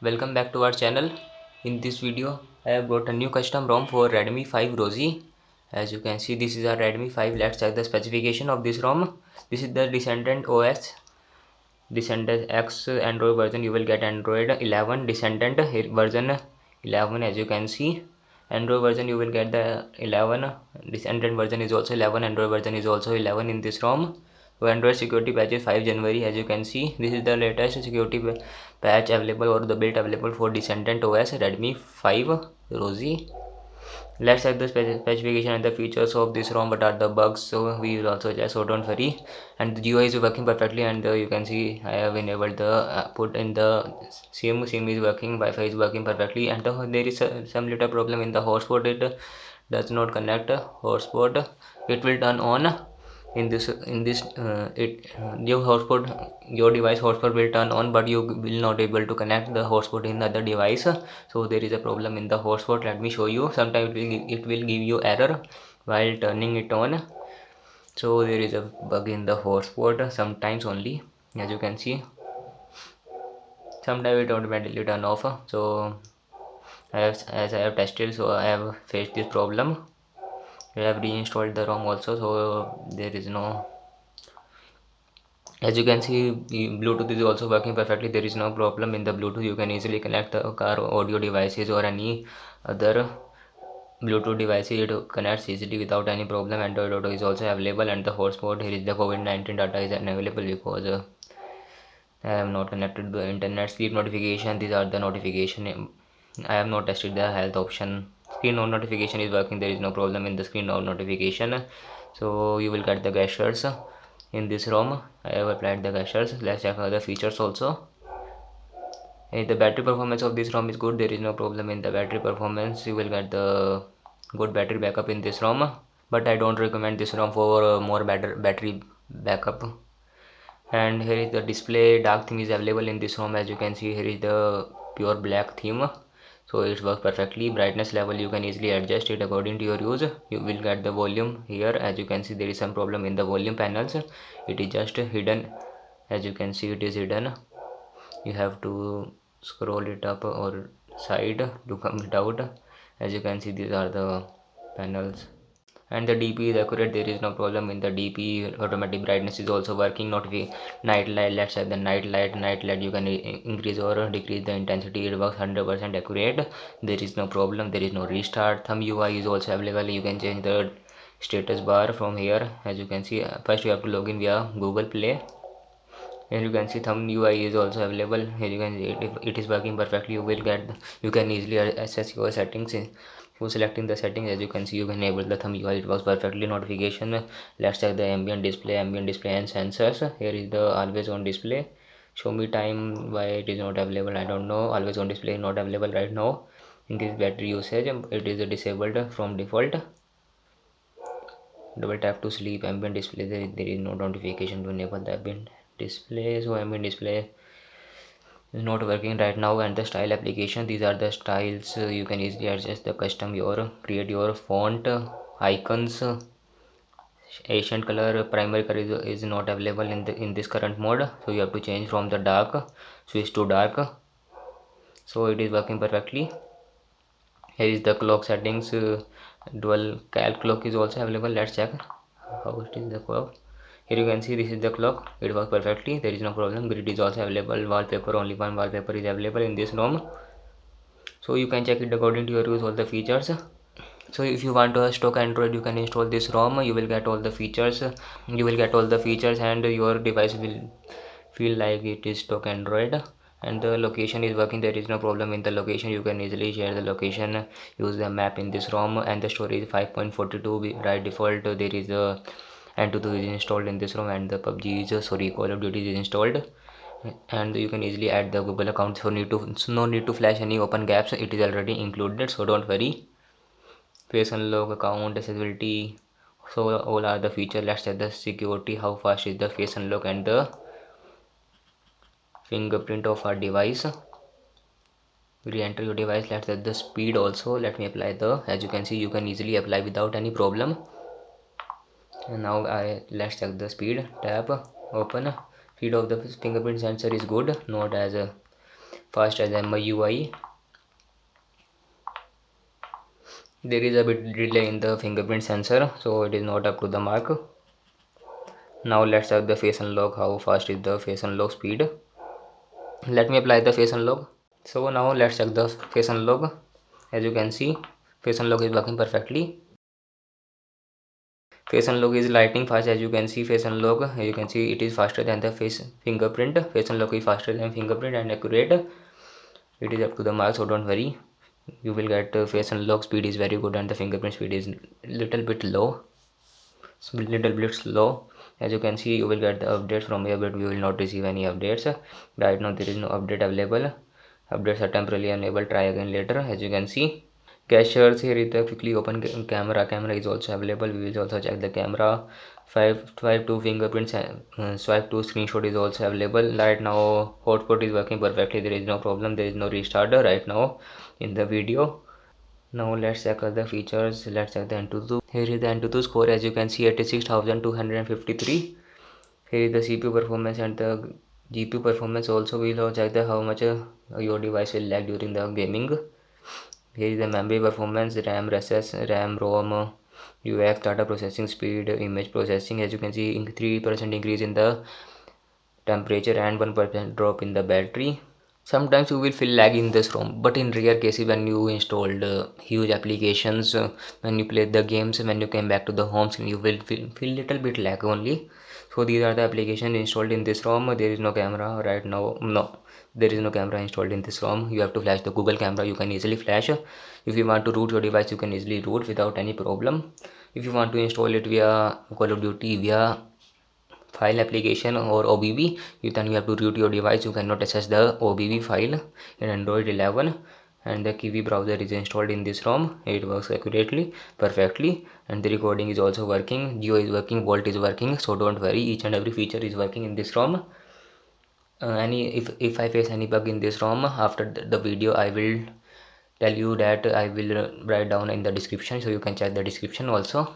Welcome back to our channel. In this video I have brought a new custom ROM for Redmi 5 Rosie. As you can see, this is our Redmi 5. Let's check the specification of this ROM. This is the Descendant OS, Descendant X Android version. You will get Android 11, Descendant version 11. As you can see, Android version you will get the 11, Descendant version is also 11, Android version is also 11 in this ROM. So Android security patch is 5 January. As you can see, this is the latest security patch available or the build available for Descendant OS Redmi 5 Rosie. Let's check the specification and the features of this ROM. What are the bugs? So we will also check, so don't worry. And the GUI is working perfectly, and you can see I have enabled the put in the SIM is working, Wi-Fi is working perfectly, and there is some little problem in the hotspot. It does not connect hotspot. It will turn on in this your device hotspot will turn on, but you will not able to connect the hotspot in the other device. So there is a problem in the hotspot. Let me show you. Sometimes it will give you error while turning it on. So there is a bug in the hotspot sometimes only. As you can see, sometimes it automatically turn off. So as I have tested, so I have faced this problem. I have reinstalled the ROM also, so there is no, as you can see, the Bluetooth is also working perfectly. There is no problem in the Bluetooth. You can easily connect the car audio devices or any other Bluetooth devices. It connects easily without any problem. Android Auto is also available, and the hotspot here is the COVID-19 data is unavailable because I am not connected to the internet. Sleep notification, these are the notification. I have not tested the health option. Screen on notification is working. There is no problem in the screen on notification. So you will get the gestures in this ROM. I have applied the gestures. Let's check other features also. The battery performance of this ROM is good. There is no problem in the battery performance. You will get the good battery backup in this ROM, but I don't recommend this ROM for more better battery backup. And here is the display. Dark theme is available in this ROM. As you can see, here is the pure black theme, so it works perfectly. Brightness level you can easily adjust it according to your use. You will get the volume here. As you can see, there is some problem in the volume panels. It is just hidden. As you can see, it is hidden. You have to scroll it up or side to come it out. As you can see, these are the panels, and the DP is accurate. There is no problem in the DP. Automatic brightness is also working. Not night light. Let's say the night light you can increase or decrease the intensity. It works 100% accurate. There is no problem. There is no restart. Thumb UI is also available. You can change the status bar from here. As you can see, first you have to log in via Google Play. Here you can see thumb UI is also available. Here you can see it is working perfectly. You can easily access your settings for selecting the settings. As you can see, you can enable the thumb UI. It works perfectly. Notification. Let's check the ambient display and sensors. Here is the always on display. Show me time. Why it is not available, I don't know. Always on display not available right now. Increase battery usage, it is disabled from default. Double tap to sleep. Ambient display, there is no notification to enable the ambient display. So ambient display is not working right now. And the style application, these are the styles. You can easily adjust the custom your create your font icons. Asian color primary color is not available in this current mode, so you have to change from the dark, switch to dark. So it is working perfectly. Here is the clock settings. Dual cal clock is also available. Let's check how it is the clock. Here you can see this is the clock. It works perfectly. There is no problem. Grid is also available. Wallpaper, only one wallpaper is available in this ROM, so you can check it according to your use all the features. So if you want to stock Android, you can install this ROM. You will get all the features. And your device will feel like it is stock Android. And the location is working. There is no problem in the location. You can easily share the location, use the map in this ROM. And the storage 5.42 right default. There is a Antutu is installed in this ROM, and the PUBG is Call of Duty is installed. And you can easily add the Google account, so no need to flash any open gaps. It is already included, so don't worry. Face unlock, account accessibility, so all are the features. Let's check the security. How fast is the face unlock and the fingerprint of our device. Re-enter your device. Let's set the speed also. Let me apply the, as you can see, you can easily apply without any problem. And now let's check the speed. Tap, open. Speed of the fingerprint sensor is good, not as fast as MIUI. There is a bit delay in the fingerprint sensor, so it is not up to the mark. Now let's check the face unlock. How fast is the face unlock speed? Let me apply the face unlock. So now let's check the face unlock. As you can see, face unlock is working perfectly. Face unlock is lightning fast. As you can see, face unlock, as you can see, it is faster than the fingerprint. Face unlock is faster than fingerprint and accurate. It is up to the mark, so don't worry. You will get face unlock speed is very good and the fingerprint speed is little bit low. Little bit slow. As you can see, you will get the updates from here, but we will not receive any updates right now. There is no update available. Updates are temporarily enabled. Try again later. As you can see, gestures here is the quickly open camera. Camera is also available. We will also check the camera. Swipe to fingerprints and swipe to screenshot is also available. Right now hotspot is working perfectly. There is no problem. There is no restarter right now in the video. Now let's check other features. Let's check the Antutu. Here is the Antutu score. As you can see, 86,253. Here is the CPU performance and the GPU performance. Also we will check the how much your device will lag during the gaming. Here is the memory performance, RAM, RSS, RAM, ROM, UX, data processing speed, image processing. As you can see, 3% increase in the temperature and 1% drop in the battery. Sometimes you will feel lag in this ROM, but in rare cases when you installed huge applications, when you played the games, when you came back to the home screen, you will feel little bit lag only. So these are the applications installed in this ROM. There is no camera right now. No, there is no camera installed in this ROM. You have to flash the Google camera. You can easily flash. If you want to root your device, you can easily root without any problem. If you want to install it via Call of Duty via file application or OBB, then you have to root your device. You cannot access the OBB file in Android 11, and the Kiwi browser is installed in this ROM. It works accurately, perfectly, and the recording is also working. Geo is working, Volt is working, so don't worry, each and every feature is working in this ROM. If I face any bug in this ROM after the video, I will tell you that. I will write down in the description, so you can check the description also.